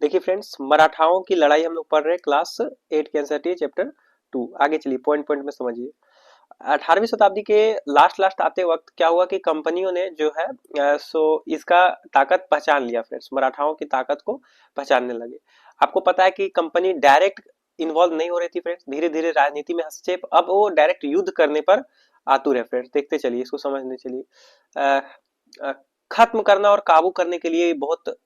देखिए फ्रेंड्स, मराठाओं की लड़ाई हम लोग पढ़ रहे हैं क्लास 8 के एनसीईआरटी चैप्टर 2। आगे चलिए, पॉइंट पॉइंट में समझिए। 18वीं शताब्दी के लास्ट लास्ट आते वक्त क्या हुआ कि कंपनियों ने जो है इसका ताकत पहचान लिया फ्रेंड्स, मराठाओं की ताकत को पहचानने लगे। आपको पता है कि कंपनी डायरेक्ट इन्वॉल्व नहीं हो रही थी फ्रेंड्स, धीरे धीरे राजनीति में हस्तक्षेप, अब वो डायरेक्ट युद्ध करने पर आतुर है फ्रेंड्स। देखते चलिए, इसको समझने चलिए। अ, अ, खत्म करना और काबू करने के लिए बहुत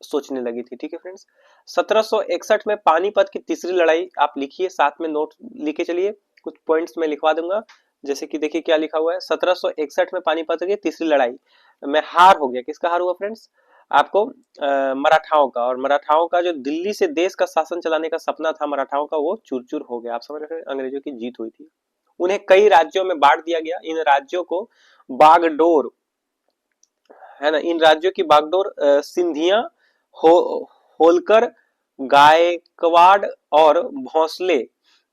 सोचने लगी थी। ठीक है फ्रेंड्स, 1761 में पानीपत की तीसरी लड़ाई आप लिखिए, साथ में नोट लिखे चलिए, कुछ पॉइंट्स में लिखवा दूंगा। जैसे कि देखिए क्या लिखा हुआ है, 1761 में पानीपत की तीसरी लड़ाई में हार हो गया। किसका हार हुआ फ्रेंड्स? आपको मराठाओं का। और मराठाओं का जो दिल्ली से देश का शासन चलाने का सपना था मराठाओं का, वो चूर चूर हो गया। आप समझ रहे हैं, अंग्रेजों की जीत हुई थी। उन्हें कई राज्यों में बांट दिया गया। इन राज्यों को बागडोर, है ना, इन राज्यों की बागडोर सिंधिया, हो होलकर, गायकवाड़ और भोंसले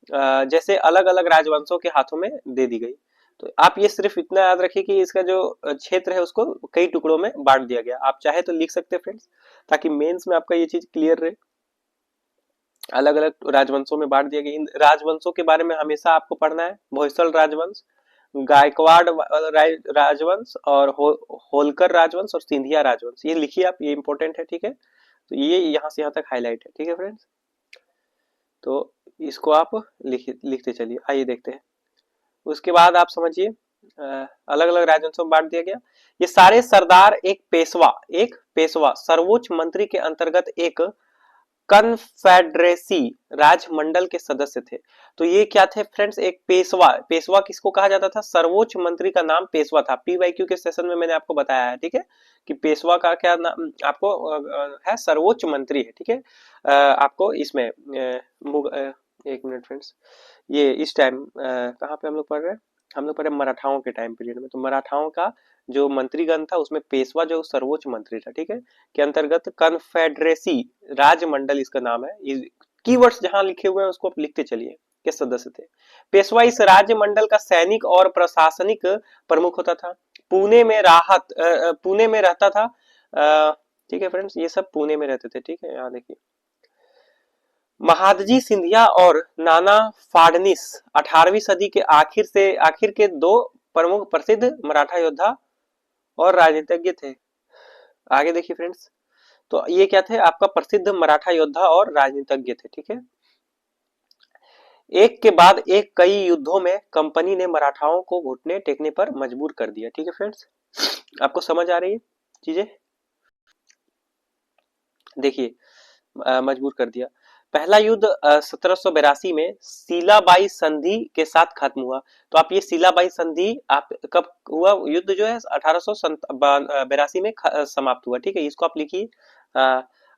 जैसे अलग अलग राजवंशों के हाथों में दे दी गई। तो आप ये सिर्फ इतना याद रखिए कि इसका जो क्षेत्र है उसको कई टुकड़ों में बांट दिया गया। आप चाहे तो लिख सकते हैं फ्रेंड्स, ताकि मेंस में आपका ये चीज क्लियर रहे। अलग अलग राजवंशों में बांट दिया गया। इन राजवंशों के बारे में हमेशा आपको पढ़ना है। भोयसल राजवंश, गायकवाड़ राजवंश और होलकर राजवंश और सिंधिया राजवंश, ये लिखिए आप, ये इंपॉर्टेंट है। ठीक है, तो ये यहाँ से यहाँ तक हाईलाइट है। ठीक है फ्रेंड्स, तो इसको आप लिखते चलिए। आइए देखते हैं। उसके बाद आप समझिए, अलग अलग राजवंशों में बांट दिया गया। ये सारे सरदार एक पेशवा सर्वोच्च मंत्री के अंतर्गत एक कन्फेडरेसी राजमंडल के सदस्य थे। तो ये क्या थे फ्रेंड्स? एक पेशवा। पेशवा किसको कहा जाता था? सर्वोच्च मंत्री का नाम पेशवा था। पीवाईक्यू के सेशन में मैंने आपको बताया है। ठीक है, कि पेशवा का क्या नाम आपको है? सर्वोच्च मंत्री है। ठीक है, आपको इसमें एक मिनट फ्रेंड्स, ये इस टाइम कहाँ पे हम लोग पढ़ रहे हैं? हम लोग पढ़ रहे हैं मराठाओं के टाइम पीरियड में। तो मराठाओं का जो मंत्रीगण था उसमें पेशवा जो सर्वोच्च मंत्री था, ठीक है, के अंतर्गत कन्फेडरेसी राजमंडल इसका नाम है। कीवर्ड्स जहां लिखे हुए हैं उसको आप लिखते चलिए, के सदस्य थे। पेशवा इस राज्यमंडल का सैनिक और प्रशासनिक प्रमुख होता था। पुणे में रहता था। ठीक है फ्रेंड्स, ये सब पुणे में रहते थे। ठीक है, यहाँ देखिए, महादजी सिंधिया और नाना फाडनिस 18वीं सदी के आखिर के दो प्रमुख प्रसिद्ध मराठा योद्धा और राजनीतिज्ञ थे। आगे देखिए फ्रेंड्स, तो ये क्या थे? आपका प्रसिद्ध मराठा योद्धा और राजनीतिज्ञ थे। ठीक है, एक के बाद एक कई युद्धों में कंपनी ने मराठाओं को घुटने टेकने पर मजबूर कर दिया। ठीक है फ्रेंड्स, आपको समझ आ रही है चीजें? देखिए, मजबूर कर दिया। पहला युद्ध 1782 में सीलाबाई संधि के साथ खत्म हुआ। तो आप ये सीलाबाई संधि आप कब हुआ? युद्ध जो है 1882 में समाप्त हुआ। ठीक है, इसको आप लिखिए।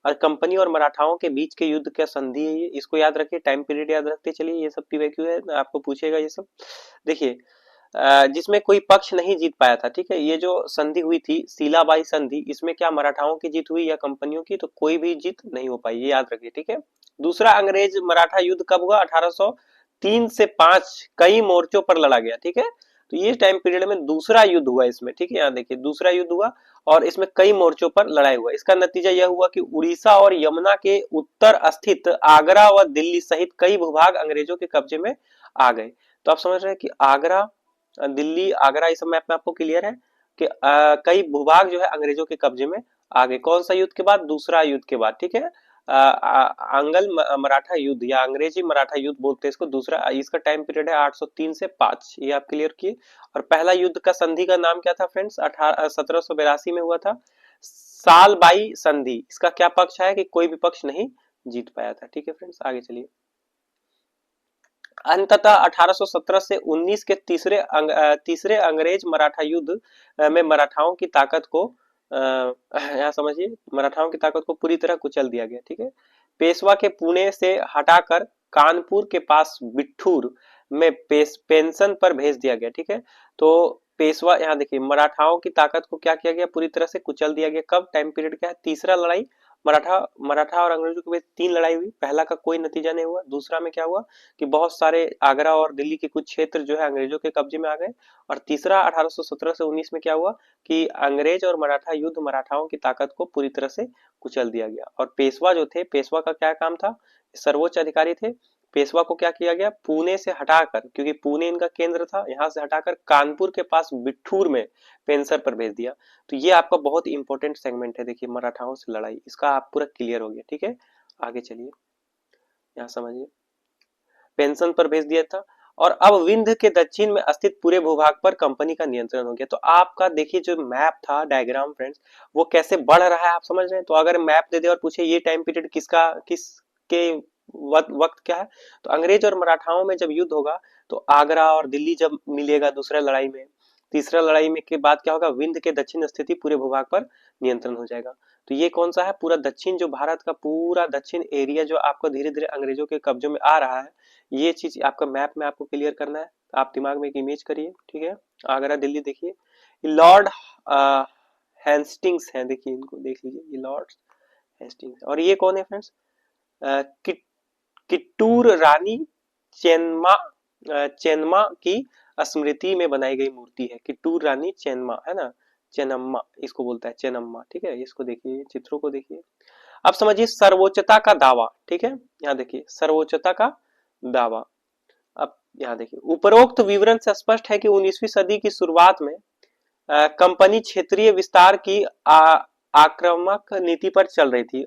और कंपनी और मराठाओं के बीच के युद्ध का संधि है ये, इसको याद रखिए, टाइम पीरियड याद रखते चलिए। ये सब पीवाईक्यू है, आपको पूछेगा ये सब। देखिए, जिसमें कोई पक्ष नहीं जीत पाया था। ठीक है, ये जो संधि हुई थी सीलाबाई संधि, इसमें क्या मराठाओं की जीत हुई या कंपनियों की? तो कोई भी जीत नहीं हो पाई, ये याद रखिए। ठीक है, दूसरा अंग्रेज मराठा युद्ध कब हुआ? 1803 से 5 कई मोर्चों पर लड़ा गया। ठीक है, तो ये टाइम पीरियड में दूसरा युद्ध हुआ इसमें। ठीक है, यहाँ देखिए, दूसरा युद्ध हुआ और इसमें कई मोर्चों पर लड़ाई हुआ। इसका नतीजा यह हुआ कि उड़ीसा और यमुना के उत्तर स्थित आगरा व दिल्ली सहित कई भूभाग अंग्रेजों के कब्जे में आ गए। तो आप समझ रहे हैं कि आगरा, दिल्ली, आगरा, इस मैप में आपको क्लियर है कि कई भूभाग जो है अंग्रेजों के कब्जे में आ गए। कौन सा युद्ध के बाद? दूसरा युद्ध के बाद। ठीक है, आंग्ल मराठा युद्ध या अंग्रेजी मराठा युद्ध बोलते हैं इसको। दूसरा, इसका टाइम पीरियड है 803 से 5, ये आप क्लियर किए। और पहला युद्ध का संधि का नाम क्या था फ्रेंड्स? 1782 में हुआ था, सालबाई संधि। इसका क्या पक्ष है कि कोई भी पक्ष नहीं जीत पाया था। ठीक है फ्रेंड्स, आगे चलिए। अंततः 1817 से 19 के तीसरे अंग्रेज मराठा युद्ध में मराठाओं की ताकत को यहाँ समझिए, मराठाओं की ताकत को पूरी तरह कुचल दिया गया। ठीक है, पेशवा के पुणे से हटाकर कानपुर के पास बिठूर में पेंशन पर भेज दिया गया। ठीक है, तो पेशवा, यहाँ देखिए, मराठाओं की ताकत को क्या किया गया? पूरी तरह से कुचल दिया गया। कब? टाइम पीरियड क्या है? तीसरा लड़ाई मराठा मराठा और अंग्रेजों के बीच 3 लड़ाई हुई। पहला का कोई नतीजा नहीं हुआ। दूसरा में क्या हुआ कि बहुत सारे आगरा और दिल्ली के कुछ क्षेत्र जो है अंग्रेजों के कब्जे में आ गए। और तीसरा 1817 से 19 में क्या हुआ कि अंग्रेज और मराठा युद्ध, मराठाओं की ताकत को पूरी तरह से कुचल दिया गया। और पेशवा जो थे, पेशवा का क्या काम था, सर्वोच्च अधिकारी थे। पेशवा को क्या किया गया, पुणे से हटाकर, क्योंकि पुणे इनका केंद्र था, यहाँ से हटाकर कानपुर के पास बिठूर में पेंसर पर भेज दिया। तो ये आपका बहुत इंपॉर्टेंट सेगमेंट है। देखिए मराठाओं से लड़ाई, इसका आप पूरा क्लियर हो गया। ठीक है, आगे चलिए, यहाँ समझिए। पेंशन पर भेज दिया था। और अब विंध्य के दक्षिण में स्थित पूरे भूभाग पर कंपनी का नियंत्रण हो गया। तो आपका देखिए जो मैप था, डायग्राम फ्रेंड्स, वो कैसे बढ़ रहा है आप समझ रहे हैं। तो अगर मैप दे दे और पूछे ये टाइम पीरियड किसका, किसके वक्त क्या है, तो अंग्रेज और मराठाओं में जब युद्ध होगा तो आगरा और दिल्ली जब मिलेगा दूसरा लड़ाई में, तीसरा लड़ाई में के बाद क्या होगा, विंध्य के दक्षिण स्थिति पूरे भूभाग पर नियंत्रण हो जाएगा। तो ये कौन सा है, पूरा दक्षिण, जो भारत का पूरा दक्षिण एरिया जो आपको धीरे धीरे अंग्रेजों के कब्जों में आ रहा है, ये चीज आपका मैप में आपको क्लियर करना है। आप दिमाग में एक इमेज करिए। ठीक है, आगरा दिल्ली देखिए, लॉर्ड हेस्टिंग्स है, देखिए इनको देख लीजिए, ये लॉर्ड हेस्टिंग्स। और ये कौन है फ्रेंड्स, किट्टूर रानी चेन्मा, चेन्मा की स्मृति में बनाई गई मूर्ति है। किट्टूर रानी चेन्मा है ना, चेन्नम्मा इसको बोलता है, चेन्नम्मा। ठीक है, इसको देखिए, चित्रों को देखिए। अब समझिए सर्वोच्चता का दावा। ठीक है, यहाँ देखिए सर्वोच्चता का दावा। अब यहाँ देखिए, उपरोक्त विवरण से स्पष्ट है कि 19वीं सदी की शुरुआत में कंपनी क्षेत्रीय विस्तार की आक्रामक नीति पर चल रही थी।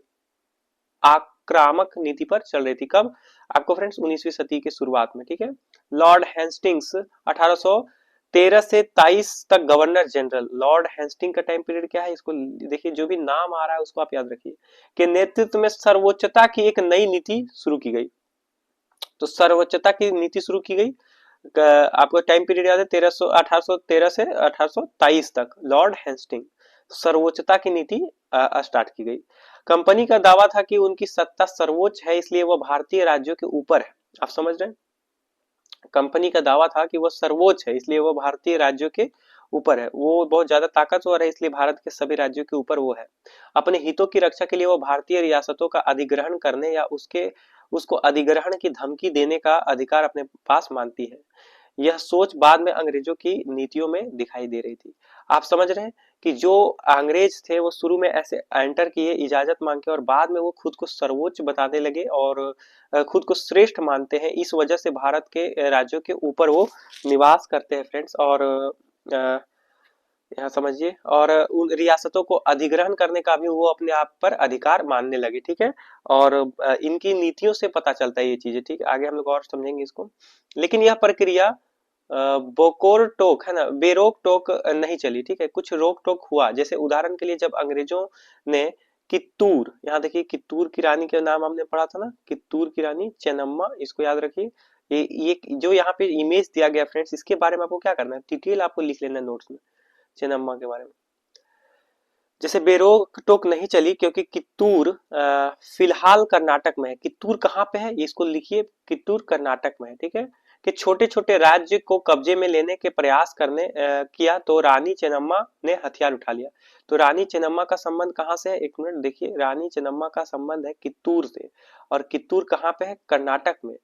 आक्रामक नीति पर चल रही थी कब, आपको फ्रेंड्स 19वीं सदी की शुरुआत में। ठीक है, लॉर्ड हेस्टिंग्स 1813 से 23 तक गवर्नर जनरल। लॉर्ड हेस्टिंग का टाइम पीरियड क्या है, इसको देखिए, जो भी नाम आ रहा है उसको आप याद रखिए, के नेतृत्व में सर्वोच्चता की एक नई नीति शुरू की गई। तो सर्वोच्चता की नीति शुरू की गई, आपको टाइम पीरियड याद है, 1813 से 1823 तक लॉर्ड हेस्टिंग, सर्वोच्चता की नीति स्टार्ट की गई। कंपनी का दावा था कि उनकी सत्ता सर्वोच्च है, इसलिए वह भारतीय राज्यों के ऊपर है। आप समझ रहे हैं, कंपनी का दावा था कि वह सर्वोच्च है, इसलिए वह भारतीय राज्यों के ऊपर है, वो बहुत ज्यादा ताकतवर है, इसलिए भारत के सभी राज्यों के ऊपर वो है। अपने हितों की रक्षा के लिए वो भारतीय रियासतों का अधिग्रहण करने या उसको अधिग्रहण की धमकी देने का अधिकार अपने पास मानती है। यह सोच बाद में अंग्रेजों की नीतियों में दिखाई दे रही थी। आप समझ रहे हैं कि जो अंग्रेज थे वो शुरू में ऐसे एंटर किए इजाजत मांग के, और बाद में वो खुद को सर्वोच्च बताने लगे और खुद को श्रेष्ठ मानते हैं। इस वजह से भारत के राज्यों के ऊपर वो निवास करते हैं फ्रेंड्स। और यहाँ समझिए, और उन रियासतों को अधिग्रहण करने का भी वो अपने आप पर अधिकार मानने लगे। ठीक है, और इनकी नीतियों से पता चलता है ये चीजें। ठीक है, आगे हम लोग और समझेंगे इसको। लेकिन यह प्रक्रिया बोकोर टोक है ना, बेरोक टोक नहीं चली। ठीक है, कुछ रोक टोक हुआ, जैसे उदाहरण के लिए जब अंग्रेजों ने कित्तूर, यहाँ देखिए कित्तूर की रानी के नाम हमने पढ़ा था ना, कित्तूर की रानी चेन्नम्मा, इसको याद रखिए। ये जो यहाँ पे इमेज दिया गया फ्रेंड्स, इसके बारे में आपको क्या करना है, डिटेल आपको लिख लेना है नोट्स में, चेन्नम्मा के बारे में। जैसे बेरोक टोक नहीं चली क्योंकि कित्तूर फिलहाल कर्नाटक में है। कित्तूर कहाँ पे है, इसको लिखिए, कित्तूर कर्नाटक में है। ठीक है, कि छोटे छोटे राज्य को कब्जे में लेने के प्रयास किया तो रानी चेन्नम्मा ने हथियार उठा लिया। तो रानी चेन्नम्मा का संबंध कहाँ से है, एक मिनट देखिए, रानी चेन्नम्मा का संबंध है कित्तूर से, और कित्तूर कहाँ पे है, कर्नाटक में।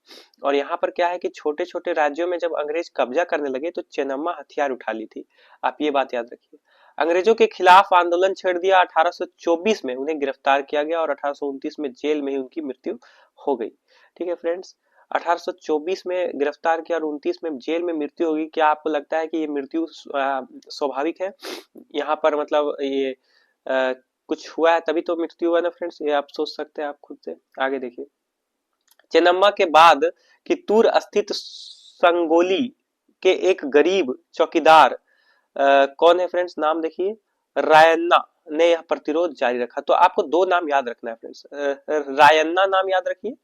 और यहाँ पर क्या है कि छोटे छोटे राज्यों में जब अंग्रेज कब्जा करने लगे तो चेन्नम्मा हथियार उठा ली थी। आप ये बात याद रखिए। अंग्रेजों के खिलाफ आंदोलन छेड़ दिया, 1824 में उन्हें गिरफ्तार किया गया और 1829 में जेल में ही उनकी मृत्यु हो गई। ठीक है फ्रेंड्स, 1824 में गिरफ्तार किया और 29 में जेल में मृत्यु होगी। क्या आपको लगता है कि ये मृत्यु स्वाभाविक है, यहाँ पर मतलब ये कुछ हुआ है तभी तो मृत्यु हुआ ना फ्रेंड्स, ये आप सोच सकते हैं आप खुद से। आगे देखिए, चेन्नम्मा के बाद कित्तूर स्थित संगोली के एक गरीब चौकीदार कौन है फ्रेंड्स, नाम देखिए, रायन्ना ने यह प्रतिरोध जारी रखा। तो आपको दो नाम याद रखना है फ्रेंड्स, रायन्ना नाम याद रखिए,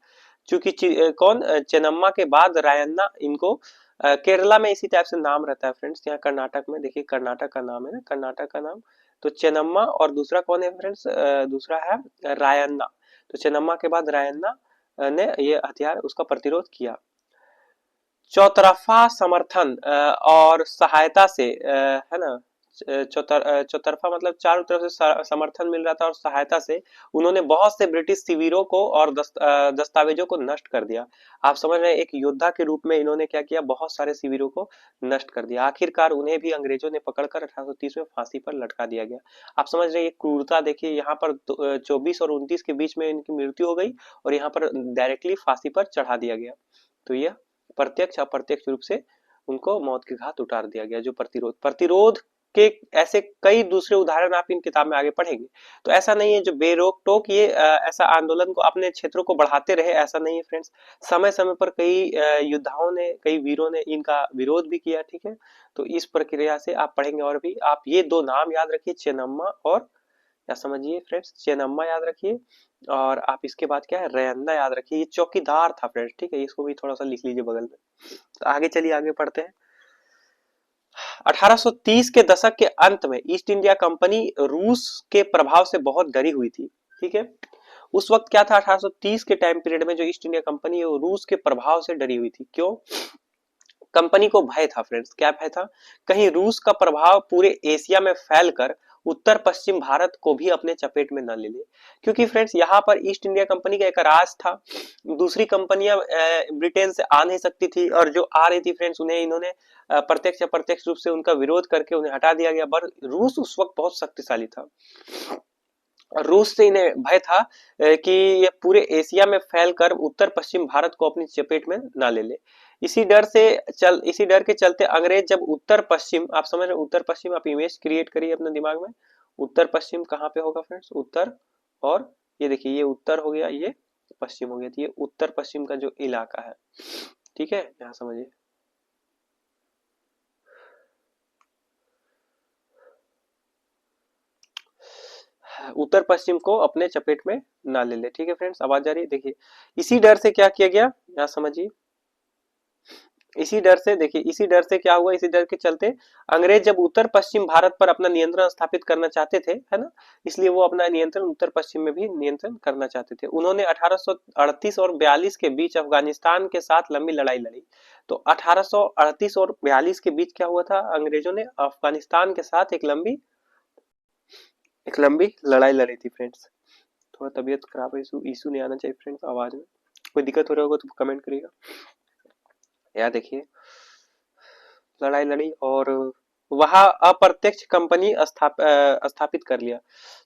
क्योंकि कौन, चेन्नम्मा के बाद रायन्ना, इनको केरला में इसी टाइप से नाम रहता है फ्रेंड्स। यहाँ कर्नाटक में देखिए, कर्नाटक का नाम है ना, कर्नाटक का नाम। तो चेन्नम्मा और दूसरा कौन है फ्रेंड्स, दूसरा है रायन्ना। तो चेन्नम्मा के बाद रायन्ना ने ये हथियार उसका प्रतिरोध किया। चौतरफा समर्थन और सहायता से है ना, चौतरफा मतलब चारों तरफ से समर्थन मिल रहा था और सहायता से उन्होंने बहुत से ब्रिटिश शिविरों को और दस्तावेजों को नष्ट कर दिया। आप समझ रहे हैं, एक योद्धा के रूप में इन्होंने क्या किया, बहुत सारे शिविरों को नष्ट कर दिया। आखिरकार उन्हें भी अंग्रेजों ने पकड़कर 1830 में फांसी पर लटका दिया गया। आप समझ रहे हैं क्रूरता देखिए, यहाँ पर 24 और 29 के बीच में इनकी मृत्यु हो गई और यहाँ पर डायरेक्टली फांसी पर चढ़ा दिया गया। तो यह प्रत्यक्ष अप्रत्यक्ष रूप से उनको मौत के घाट उतार दिया गया। जो प्रतिरोध प्रतिरोध के ऐसे कई दूसरे उदाहरण आप इन किताब में आगे पढ़ेंगे। तो ऐसा नहीं है जो बेरोक टोक ये ऐसा आंदोलन को अपने क्षेत्रों को बढ़ाते रहे, ऐसा नहीं है फ्रेंड्स। समय समय पर कई योद्धाओं ने, कई वीरों ने इनका विरोध भी किया, ठीक है। तो इस प्रक्रिया से आप पढ़ेंगे। और भी आप ये दो नाम याद रखिए, चेन्नम्मा और क्या समझिए फ्रेंड्स, चेन्नम्मा याद रखिए और आप इसके बाद क्या है, रैयन्ना याद रखिए। ये चौकीदार था फ्रेंड्स, ठीक है, इसको भी थोड़ा सा लिख लीजिए बगल में। तो आगे चलिए, आगे पढ़ते हैं। 1830 के दशक के अंत में ईस्ट इंडिया कंपनी रूस के प्रभाव से बहुत डरी हुई थी, ठीक है। उस वक्त क्या था, 1830 के टाइम पीरियड में जो ईस्ट इंडिया कंपनी है वो रूस के प्रभाव से डरी हुई थी। क्यों? कंपनी को भय था फ्रेंड्स, क्या भय था, कहीं रूस का प्रभाव पूरे एशिया में फैलकर उत्तर पश्चिम भारत को भी अपने चपेट में न ले ले। क्योंकि फ्रेंड्स यहाँ पर ईस्ट इंडिया कंपनी का एक राज था, दूसरी कंपनियां ब्रिटेन से आ नहीं सकती थी और जो आ रही थी फ्रेंड्स उन्हें इन्होंने प्रत्यक्ष अप्रत्यक्ष रूप से उनका विरोध करके उन्हें हटा दिया गया। पर रूस उस वक्त बहुत शक्तिशाली था और रूस से इन्हें भय था कि ये पूरे एशिया में फैलकर उत्तर पश्चिम भारत को अपनी चपेट में ना ले ले। इसी डर के चलते अंग्रेज जब उत्तर पश्चिम, आप समझ रहे उत्तर पश्चिम, आप इमेज क्रिएट करिए अपने दिमाग में। उत्तर पश्चिम कहाँ पे होगा फ्रेंड्स, उत्तर, और ये देखिए ये उत्तर हो गया, ये पश्चिम हो गया। तो ये उत्तर पश्चिम का जो इलाका है, ठीक है, यहाँ समझिए। उत्तर पश्चिम को अपने चपेट में ना ले ले, ठीक है फ्रेंड्स। आवाज आ रही है, देखिए इसी डर से क्या किया गया, यहाँ समझिए। इसी डर से, देखिए इसी डर से क्या हुआ, इसी डर के चलते अंग्रेज जब उत्तर पश्चिम भारत पर अपना नियंत्रण स्थापित करना चाहते थे, है ना, इसलिए वो अपना नियंत्रण उत्तर पश्चिम में भी नियंत्रण करना चाहते थे। उन्होंने 1838 और 42 के बीच अफगानिस्तान के साथ लंबी लड़ाई लड़ी। तो 1838 और 42 के बीच क्या हुआ था, अंग्रेजों ने अफगानिस्तान के साथ एक लंबी लड़ाई लड़ी थी फ्रेंड्स। थोड़ा तबीयत खराब है, इशू नहीं आना चाहिए फ्रेंड्स आवाज में। कोई दिक्कत हो रहा होगा तो कमेंट करिएगा। यार देखिए लड़ाई लड़ी और वहां अप्रत्यक्ष कंपनी स्थापित कर लिया।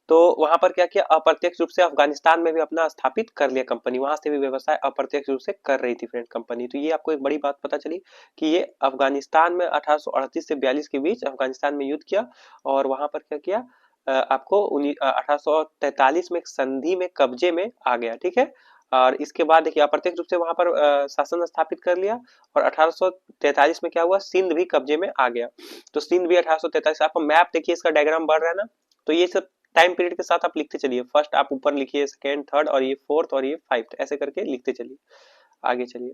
तो वहां पर क्या किया, अप्रत्यक्ष रूप से अफगानिस्तान में भी अपना स्थापित कर लिया कंपनी, वहां से भी व्यवसाय अप्रत्यक्ष रूप से कर रही थी फ्रेंड कंपनी। तो ये आपको एक बड़ी बात पता चली कि ये अफगानिस्तान में 1838 से 42 के बीच अफगानिस्तान में युद्ध किया और वहां पर क्या किया, आपको 1843 में एक संधि में कब्जे में आ गया, ठीक है। और इसके बाद देखिए अप्रत्यक्ष रूप से वहां पर शासन स्थापित कर लिया और 1843 में क्या हुआ, सिंध भी कब्जे में आ गया। तो सिंध भी 1843, आपको मैप देखिए इसका डायग्राम बढ़ रहा है ना। तो ये सब टाइम पीरियड के साथ आप लिखते चलिए, फर्स्ट आप ऊपर लिखिए, सेकेंड, थर्ड और ये फोर्थ और ये फाइव्थ, ऐसे करके लिखते चलिए। आगे चलिए,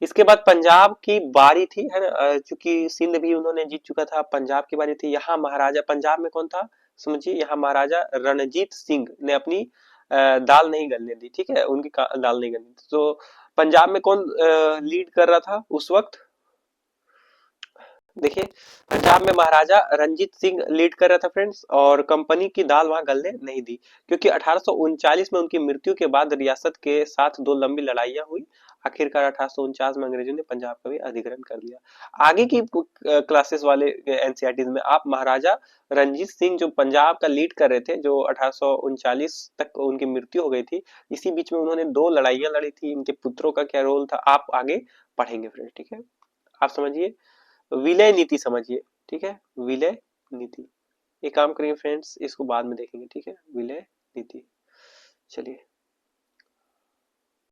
इसके बाद पंजाब की बारी थी, है ना, चूंकि सिंध भी उन्होंने जीत चुका था, पंजाब की बारी थी। यहाँ महाराजा, पंजाब में कौन था समझिए, यहाँ महाराजा रणजीत सिंह ने अपनी दाल नहीं गलने दी, ठीक है, उनकी दाल नहीं गलने दी। तो पंजाब में कौन लीड कर रहा था उस वक्त, देखिए पंजाब में महाराजा रंजीत सिंह लीड कर रहा था फ्रेंड्स, और कंपनी की दाल वहां गलने नहीं दी। क्योंकि 1839 में उनकी मृत्यु के बाद रियासत के साथ दो लंबी लड़ाइयां हुई। आखिरकार 1849 में अंग्रेजों ने पंजाब का भी अधिग्रहण कर लिया। आगे की क्लासेस वाले एनसीईआरटी में आप महाराजा रंजीत सिंह जो पंजाब का लीड कर रहे थे, जो 1839 तक उनकी मृत्यु हो गई थी, इसी बीच में उन्होंने दो लड़ाइयां लड़ी थी। इनके पुत्रों का क्या रोल था आप आगे पढ़ेंगे फ्रेंड्स, ठीक है। आप समझिए, विलय नीति समझिए, ठीक है, विलय नीति। एक काम करिए फ्रेंड्स, इसको बाद में देखेंगे, ठीक है, विलय नीति। चलिए।